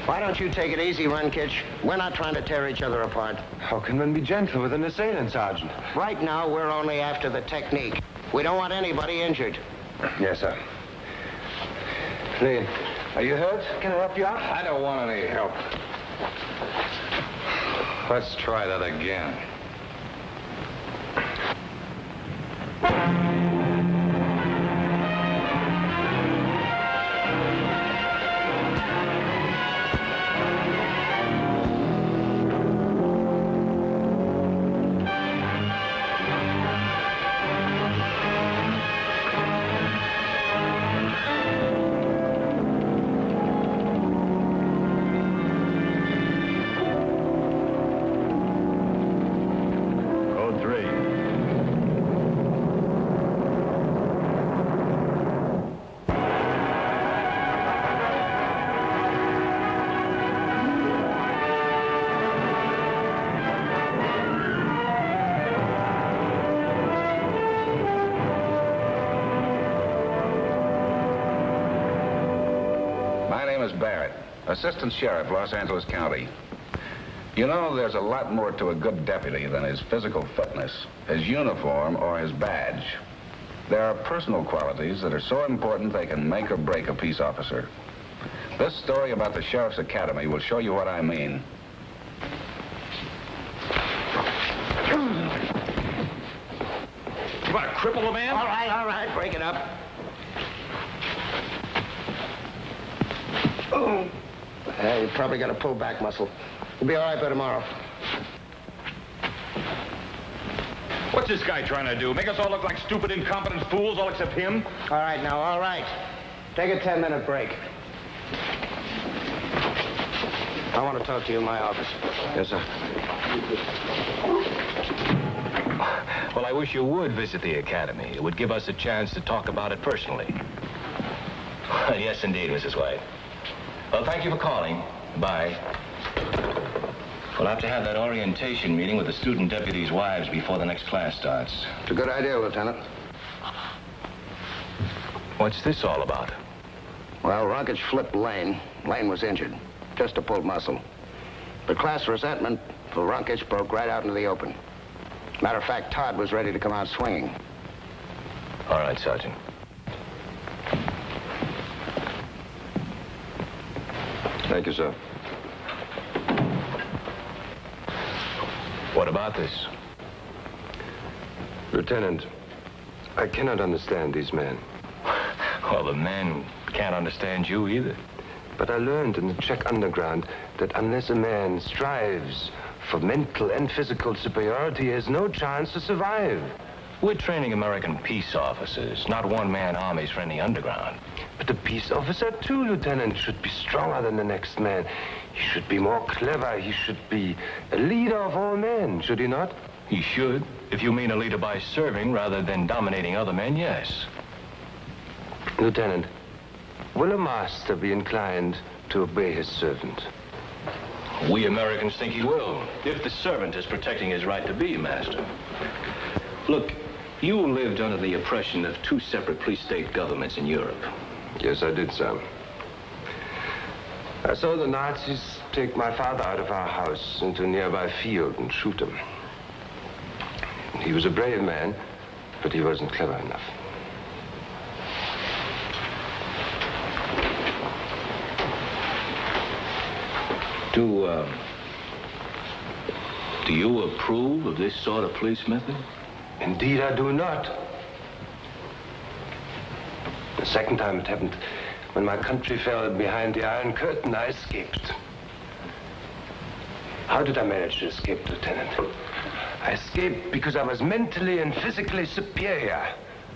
Why don't you take it easy, Runkitch? We're not trying to tear each other apart. How can one be gentle with an assailant, Sergeant? Right now, we're only after the technique. We don't want anybody injured. Yes, sir. Lee, are you hurt? Can I help you out? I don't want any help. Let's try that again. Assistant Sheriff, Los Angeles County. You know, there's a lot more to a good deputy than his physical fitness, his uniform, or his badge. There are personal qualities that are so important they can make or break a peace officer. This story about the Sheriff's Academy will show you what I mean. You want to cripple a man? All right, break it up. Oh. You probably got a pull-back muscle. You'll be all right by tomorrow. What's this guy trying to do? Make us all look like stupid, incompetent fools, all except him? All right, now, all right. Take a 10-minute break. I want to talk to you in my office. Yes, sir. Well, I wish you would visit the academy. It would give us a chance to talk about it personally. Yes, indeed, Mrs. White. Well, thank you for calling. Bye. We'll have to have that orientation meeting with the student deputies' wives before the next class starts. It's a good idea, Lieutenant. What's this all about? Well, Runkitch flipped Lane. Lane was injured. Just a pulled muscle. The class resentment for Runkitch broke right out into the open. Matter of fact, Todd was ready to come out swinging. All right, Sergeant. Thank you, sir. What about this? Lieutenant, I cannot understand these men. Well, the men can't understand you either. But I learned in the Czech underground that unless a man strives for mental and physical superiority, he has no chance to survive. We're training American peace officers, not one-man armies for any underground. But the peace officer, too, Lieutenant, should be stronger than the next man. He should be more clever. He should be a leader of all men, should he not? He should. If you mean a leader by serving rather than dominating other men, yes. Lieutenant, will a master be inclined to obey his servant? We Americans think he will, if the servant is protecting his right to be a master. Look, you lived under the oppression of two separate police-state governments in Europe. Yes, I did, sir. I saw the Nazis take my father out of our house into a nearby field and shoot him. He was a brave man, but he wasn't clever enough. Do you approve of this sort of police method? Indeed, I do not. The second time it happened, when my country fell behind the Iron Curtain, I escaped. How did I manage to escape, Lieutenant? I escaped because I was mentally and physically superior.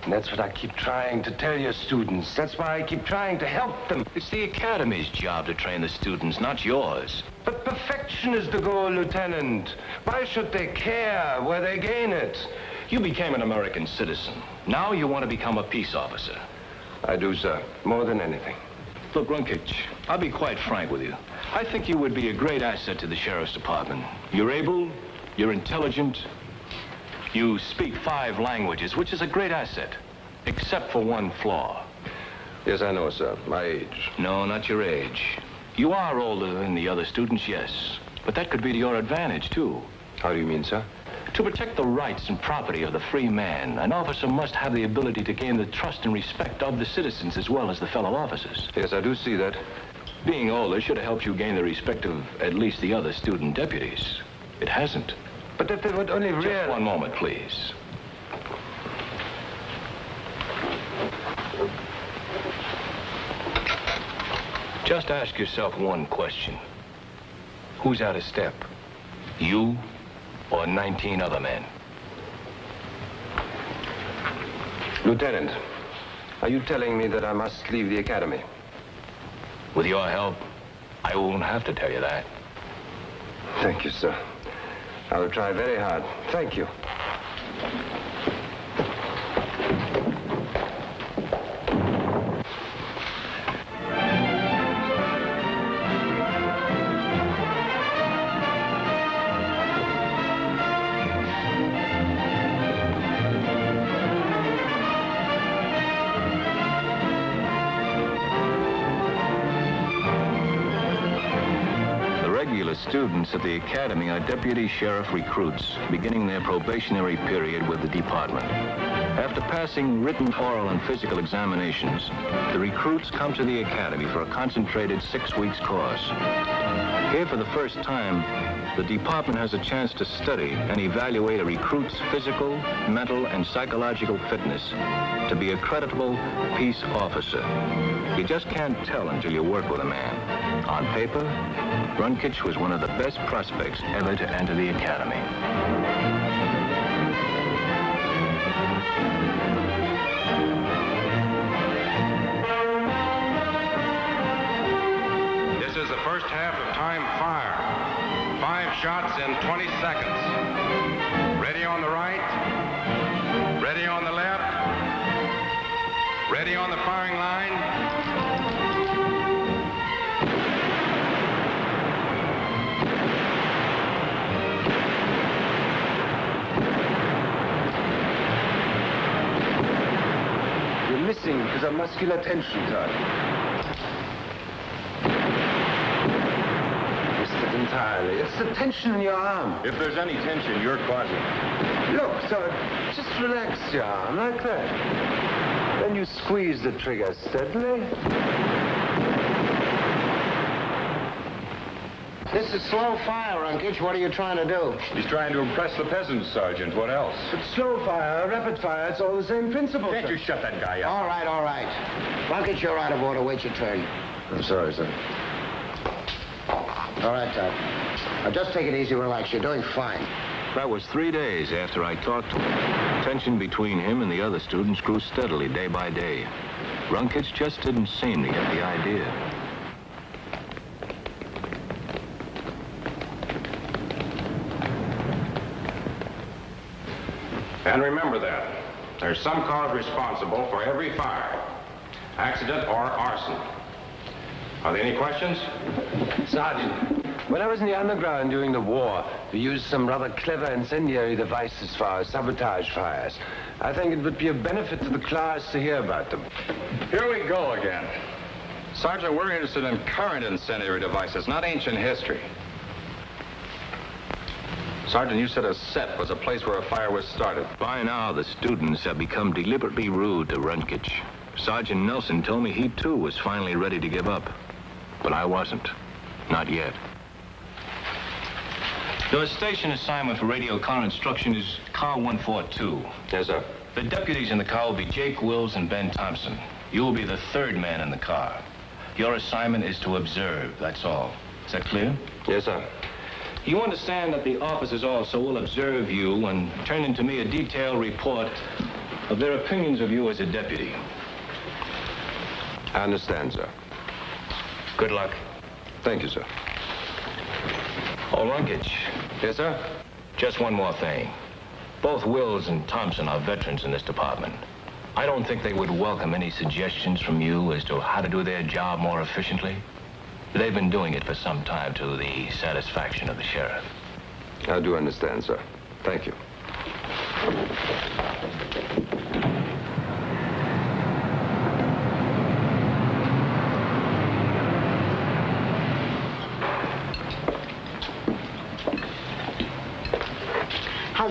And that's what I keep trying to tell your students. That's why I keep trying to help them. It's the academy's job to train the students, not yours. But perfection is the goal, Lieutenant. Why should they care where they gain it? You became an American citizen. Now you want to become a peace officer. I do, sir. More than anything. Look, Runkitch, I'll be quite frank with you. I think you would be a great asset to the Sheriff's Department. You're able, you're intelligent, you speak 5 languages, which is a great asset, except for one flaw. Yes, I know, sir. My age. No, not your age. You are older than the other students, yes. But that could be to your advantage, too. How do you mean, sir? To protect the rights and property of the free man, an officer must have the ability to gain the trust and respect of the citizens as well as the fellow officers. Yes, I do see that. Being older should have helped you gain the respect of at least the other student deputies. It hasn't. But if they would only Just one moment, please. Just ask yourself one question. Who's out of step? You or 19 other men? Lieutenant, are you telling me that I must leave the academy? With your help, I won't have to tell you that. Thank you, sir. I will try very hard. Thank you. Students at the academy are deputy sheriff recruits beginning their probationary period with the department. After passing written, oral, and physical examinations, the recruits come to the academy for a concentrated 6 weeks course. Here, for the first time, the department has a chance to study and evaluate a recruit's physical, mental, and psychological fitness to be a creditable peace officer. You just can't tell until you work with a man. On paper, Runkich was one of the best prospects ever to enter the academy. This is the first half of time fire. 5 shots in 20 seconds. Ready on the right. Ready on the left. Ready on the firing line. Missing because of muscular tension, Sergeant. Missed it entirely. It's the tension in your arm. If there's any tension, you're causing it. Look, Sergeant, just relax your arm like that. Then you squeeze the trigger steadily. This is slow fire, Runkich. What are you trying to do? He's trying to impress the peasants, Sergeant. What else? But slow fire, rapid fire, it's all the same principle. Can't you shut that guy up? All right, all right. Runkich, you're out of order. Wait your turn. I'm sorry, sir. All right, Todd. Now, just take it easy, relax. You're doing fine. That was 3 days after I talked to him. Tension between him and the other students grew steadily day by day. Runkich just didn't seem to get the idea. And remember that. There's some cause responsible for every fire, accident or arson. Are there any questions? Sergeant, when I was in the underground during the war, we used some rather clever incendiary devices for our sabotage fires. I think it would be a benefit to the class to hear about them. Here we go again. Sergeant, we're interested in current incendiary devices, not ancient history. Sergeant, you said a set was a place where a fire was started. By now, the students have become deliberately rude to Runkich. Sergeant Nelson told me he, too, was finally ready to give up. But I wasn't. Not yet. Your station assignment for radio car instruction is car 142. Yes, sir. The deputies in the car will be Jake Wills and Ben Thompson. You will be the third man in the car. Your assignment is to observe, that's all. Is that clear? Yes, sir. You understand that the officers also will observe you and turn into me a detailed report of their opinions of you as a deputy. I understand, sir. Good luck. Thank you, sir. Oh, Runkich. Yes, sir? Just one more thing. Both Wills and Thompson are veterans in this department. I don't think they would welcome any suggestions from you as to how to do their job more efficiently. They've been doing it for some time to the satisfaction of the sheriff. I do understand, sir. Thank you.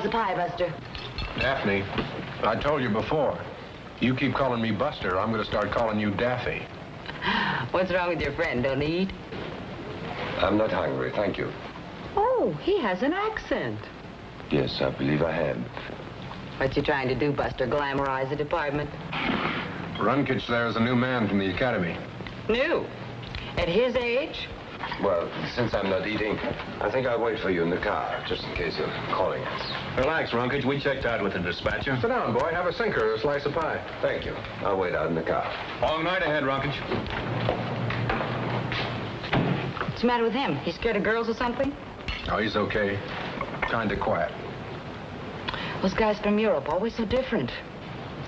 How's the pie, Buster? Daphne, I told you before. You keep calling me Buster, I'm going to start calling you Daffy. What's wrong with your friend? Don't he eat? I'm not hungry, thank you. Oh, he has an accent. Yes, I believe I have. What you trying to do, Buster? Glamorize the department? Runkich there is a new man from the academy. New? At his age? Well, since I'm not eating, I think I'll wait for you in the car, just in case you're calling us. Relax, Runkage. We checked out with the dispatcher. Sit down, boy. Have a sinker or a slice of pie. Thank you. I'll wait out in the car. Long night ahead, Runkage. What's the matter with him? He's scared of girls or something? Oh, he's okay. Kind of quiet. Those guys from Europe, always so different.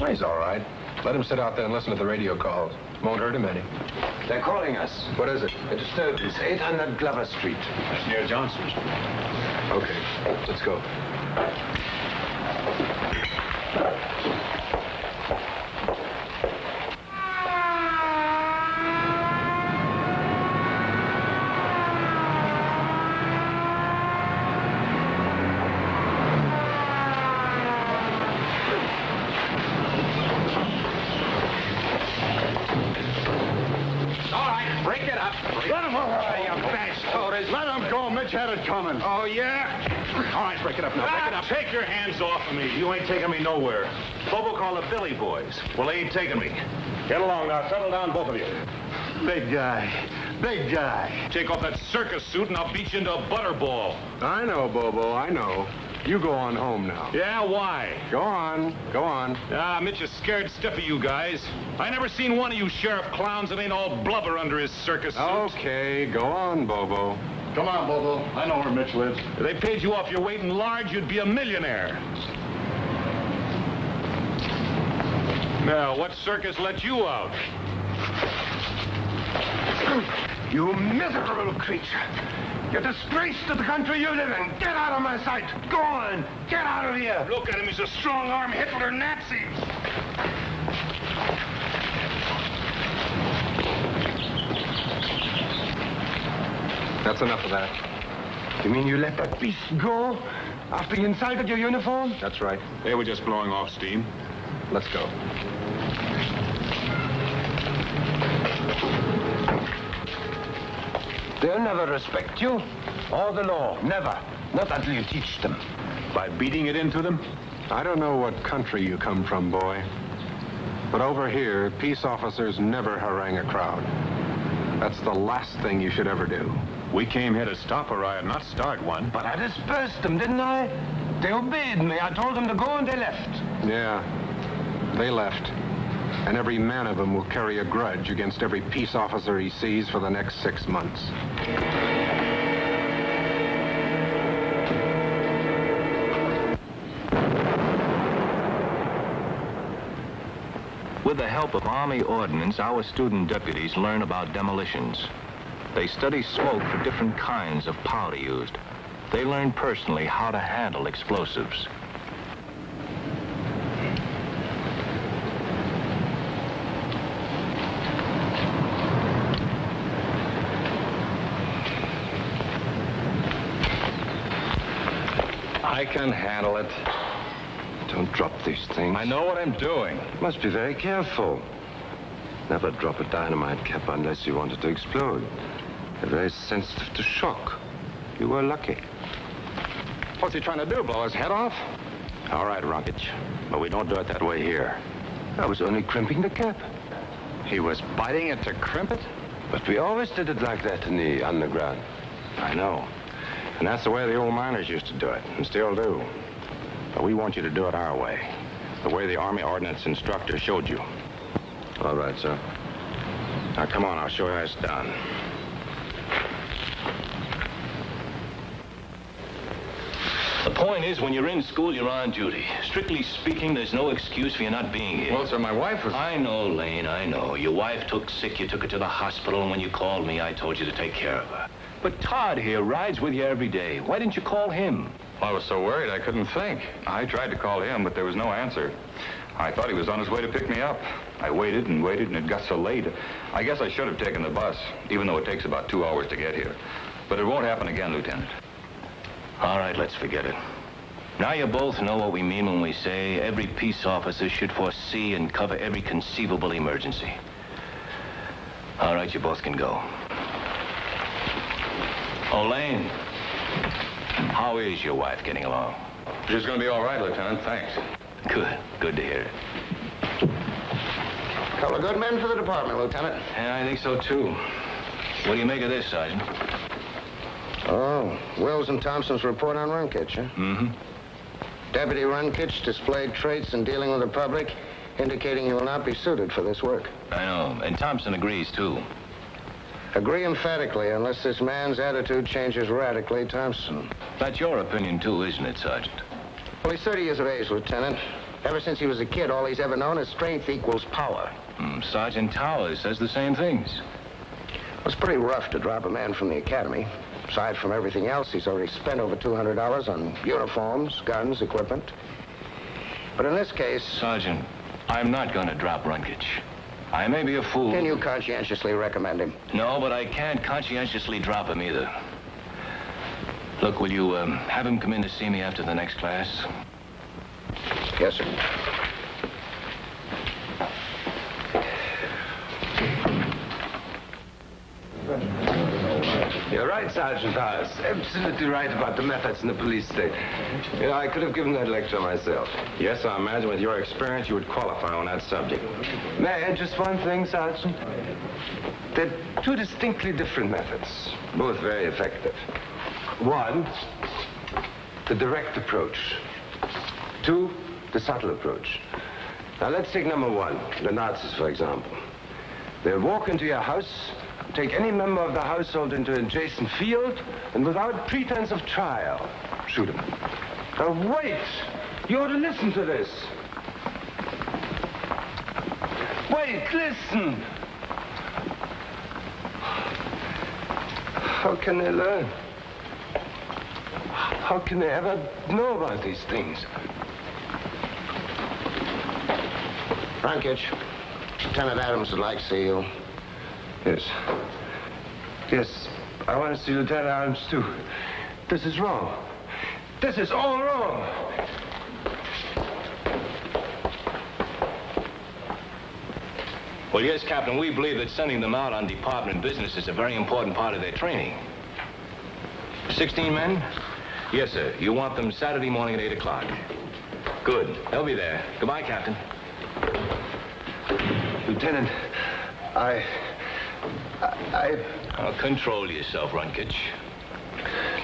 Oh, he's all right. Let him sit out there and listen to the radio calls. Won't hurt him any. They're calling us. What is it? A disturbance, 800 Glover Street. That's near Johnson Street. Okay, let's go. Had it coming. Oh, yeah? All right, break it up now. Break it up. Take your hands off of me. You ain't taking me nowhere. Bobo called the Billy Boys. Well, they ain't taking me. Get along now. Settle down, both of you. Big guy. Big guy. Take off that circus suit and I'll beat you into a butterball. I know, Bobo. I know. You go on home now. Yeah, why? Go on. Go on. Ah, Mitch is scared stiff of you guys. I never seen one of you sheriff clowns that ain't all blubber under his circus suit. Okay, go on, Bobo. Come on, Bobo. I know where Mitch lives. If they paid you off your weight in lard, you'd be a millionaire. Now, what circus let you out? You miserable creature. You're a disgrace to the country you live in. Get out of my sight. Go on. Get out of here. Look at him. He's a strong-arm Hitler Nazi. That's enough of that. You mean you let that beast go after he insulted your uniform? That's right. They were just blowing off steam. Let's go. They'll never respect you or the law. Never. Not until you teach them. By beating it into them? I don't know what country you come from, boy. But over here, peace officers never harangue a crowd. That's the last thing you should ever do. We came here to stop a riot, not start one. But I dispersed them, didn't I? They obeyed me. I told them to go and they left. Yeah, they left. And every man of them will carry a grudge against every peace officer he sees for the next 6 months. With the help of Army ordnance, our student deputies learn about demolitions. They study smoke for different kinds of powder used. They learn personally how to handle explosives. I can handle it. Don't drop these things. I know what I'm doing. Must be very careful. Never drop a dynamite cap unless you want it to explode. They're very sensitive to shock. You were lucky. What's he trying to do, blow his head off? All right, Rockage, but we don't do it that way here. I was only crimping the cap. He was biting it to crimp it? But we always did it like that in the underground. I know. And that's the way the old miners used to do it, and still do. But we want you to do it our way. The way the Army Ordnance instructor showed you. All right, sir. Now, come on, I'll show you how it's done. The point is, when you're in school, you're on duty. Strictly speaking, there's no excuse for you not being here. Well, sir, my wife was... I know, Lane, I know. Your wife took sick, you took her to the hospital, and when you called me, I told you to take care of her. But Todd here rides with you every day. Why didn't you call him? I was so worried I couldn't think. I tried to call him, but there was no answer. I thought he was on his way to pick me up. I waited and waited, and it got so late. I guess I should have taken the bus, even though it takes about 2 hours to get here. But it won't happen again, Lieutenant. All right, let's forget it. Now you both know what we mean when we say every peace officer should foresee and cover every conceivable emergency. All right, you both can go. Lane, how is your wife getting along? She's going to be all right, Lieutenant. Thanks. Good to hear it. Couple of good men for the department, Lieutenant. Yeah, I think so, too. What do you make of this, Sergeant? Oh, Wills and Thompson's report on Runkitch, huh? Mm-hmm. Deputy Runkitch displayed traits in dealing with the public, indicating he will not be suited for this work. I know, and Thompson agrees, too. Agree emphatically, unless this man's attitude changes radically, Thompson. That's your opinion, too, isn't it, Sergeant? Well, he's 30 years of age, Lieutenant. Ever since he was a kid, all he's ever known is strength equals power. Sergeant Towers says the same things. Well, it's pretty rough to drop a man from the academy. Aside from everything else, he's already spent over $200 on uniforms, guns, equipment. But in this case... Sergeant, I'm not going to drop Runkitch. I may be a fool. Can you conscientiously recommend him? No, but I can't conscientiously drop him either. Look, will you have him come in to see me after the next class? Yes, sir. You're right, Sergeant Towers. Absolutely right about the methods in the police state. You know, I could have given that lecture myself. Yes, I imagine with your experience you would qualify on that subject. May I add just one thing, Sergeant? They're two distinctly different methods, both very effective. One, the direct approach. Two, the subtle approach. Now, let's take number one, the Nazis, for example. They'll walk into your house, take any member of the household into an adjacent field, and without pretense of trial, shoot him. Now, wait! You ought to listen to this. Wait, listen! How can they learn? How can they ever know about these things? Runkitch, Lieutenant Adams would like to see you. Yes. Yes, I want to see Lieutenant Adams, too. This is wrong. This is all wrong. Well, yes, Captain, we believe that sending them out on department business is a very important part of their training. 16 men? Yes, sir. You want them Saturday morning at 8 o'clock. Good. They'll be there. Goodbye, Captain. Lieutenant, Oh, control yourself, Runkitch.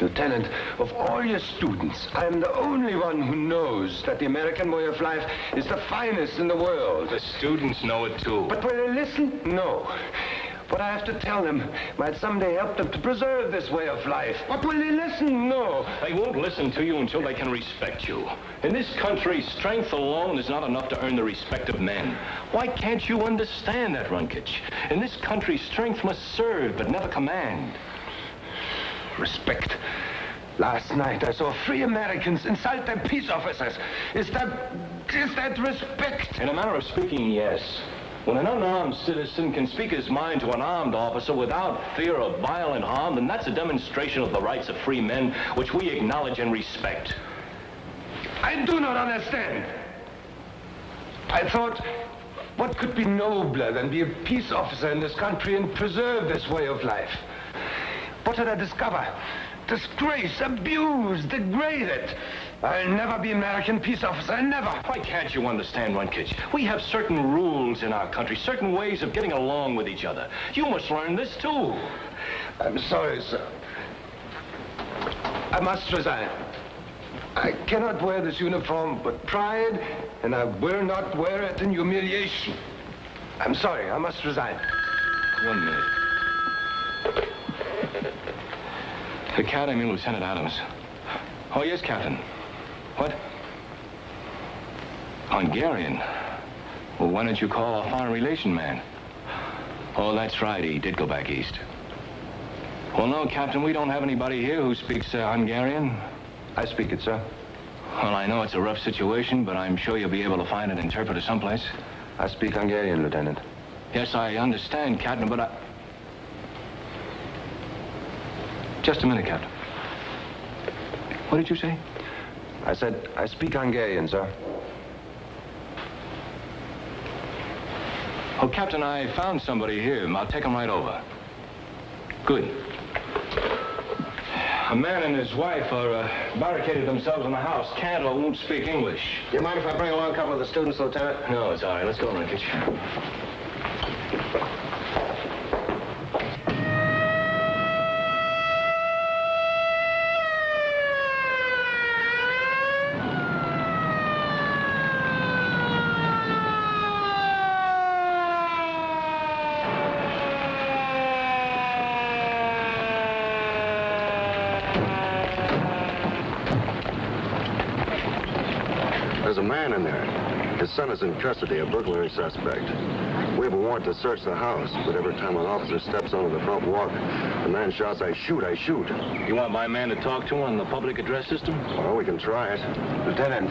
Lieutenant, of all your students, I am the only one who knows that the American way of life is the finest in the world. The students know it, too. But will they listen? No. What I have to tell them might someday help them to preserve this way of life. But will they listen? No. They won't listen to you until they can respect you. In this country, strength alone is not enough to earn the respect of men. Why can't you understand that, Runkitch? In this country, strength must serve, but never command. Respect. Last night, I saw 3 Americans insult their peace officers. Is that respect? In a manner of speaking, yes. When an unarmed citizen can speak his mind to an armed officer without fear of violent harm, then that's a demonstration of the rights of free men, which we acknowledge and respect. I do not understand. I thought, what could be nobler than be a peace officer in this country and preserve this way of life? What did I discover? Disgrace, abused, degraded. I'll never be an American peace officer, never. Why can't you understand, Runkitch? We have certain rules in our country, certain ways of getting along with each other. You must learn this, too. I'm sorry, sir. I must resign. I cannot wear this uniform with pride, and I will not wear it in humiliation. I'm sorry, I must resign. 1 minute. Academy, Lieutenant Adams. Oh, yes, Captain. What? Hungarian? Well, why don't you call a foreign relation man? Oh, that's right, he did go back east. Well, no, Captain, we don't have anybody here who speaks Hungarian. I speak it, sir. Well, I know it's a rough situation, but I'm sure you'll be able to find an interpreter someplace. I speak Hungarian, Lieutenant. Yes, I understand, Captain, but Just a minute, Captain. What did you say? I said, I speak Hungarian, sir. Oh, Captain, I found somebody here. I'll take him right over. Good. A man and his wife are barricaded themselves in the house. Can't or won't speak English. Do you mind if I bring along a couple of the students, Lieutenant? No, it's all right. Let's go, Ricketts. There's a man in there. His son is in custody, a burglary suspect. We have a warrant to search the house, but every time an officer steps onto the front walk, the man shouts, I shoot, I shoot. You want my man to talk to on the public address system? Well, we can try it. Lieutenant,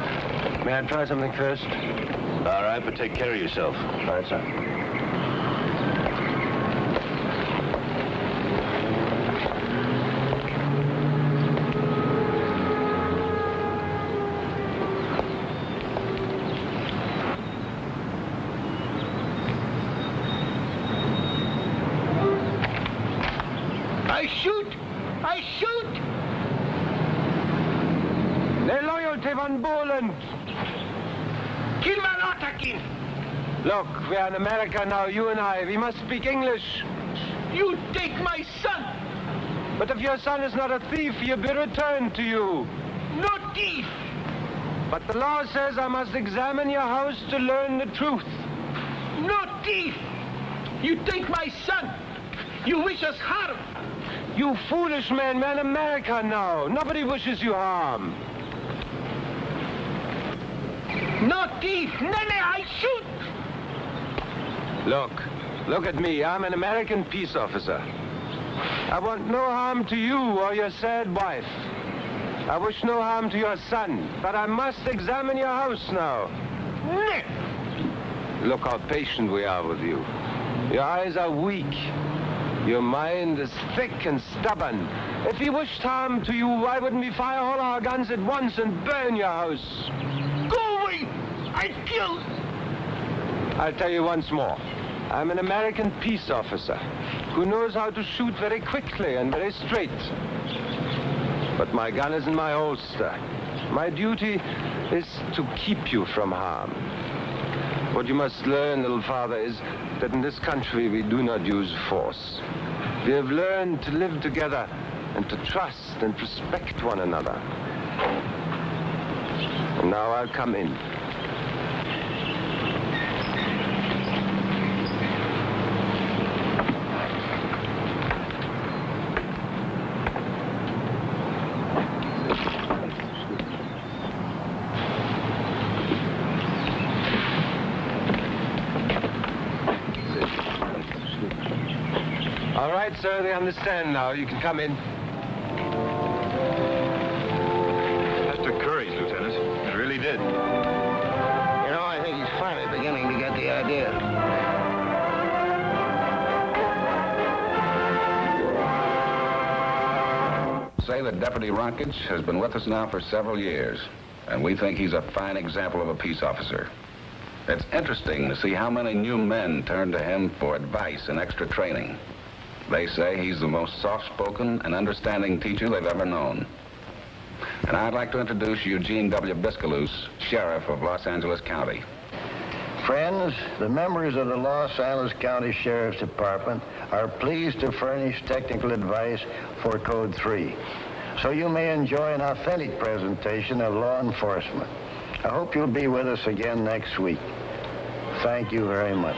may I try something first? All right, but take care of yourself. All right, sir. I shoot! Ne loyalty van Boland! Kill man Otakin! Look, we're in America now, you and I. We must speak English. You take my son! But if your son is not a thief, he'll be returned to you. No thief! But the law says I must examine your house to learn the truth. No thief! You take my son! You wish us harm! You foolish man, we're in America now. Nobody wishes you harm. No thief! No, I shoot! Look at me. I'm an American peace officer. I want no harm to you or your sad wife. I wish no harm to your son, but I must examine your house now. Look how patient we are with you. Your eyes are weak. Your mind is thick and stubborn. If he wished harm to you, why wouldn't we fire all our guns at once and burn your house? Go away! I kill! I'll tell you once more. I'm an American peace officer who knows how to shoot very quickly and very straight. But my gun is in my holster. My duty is to keep you from harm. What you must learn, little father, is that in this country we do not use force. We have learned to live together and to trust and respect one another. And now I'll come in. All right, sir, they understand now. You can come in. That took courage, Lieutenant. It really did. You know, I think he's finally beginning to get the idea. Say that Deputy Ronkage has been with us now for several years, and we think he's a fine example of a peace officer. It's interesting to see how many new men turn to him for advice and extra training. They say he's the most soft-spoken and understanding teacher they've ever known. And I'd like to introduce Eugene W. Biscaluse, Sheriff of Los Angeles County. Friends, the members of the Los Angeles County Sheriff's Department are pleased to furnish technical advice for Code 3, so you may enjoy an authentic presentation of law enforcement. I hope you'll be with us again next week. Thank you very much.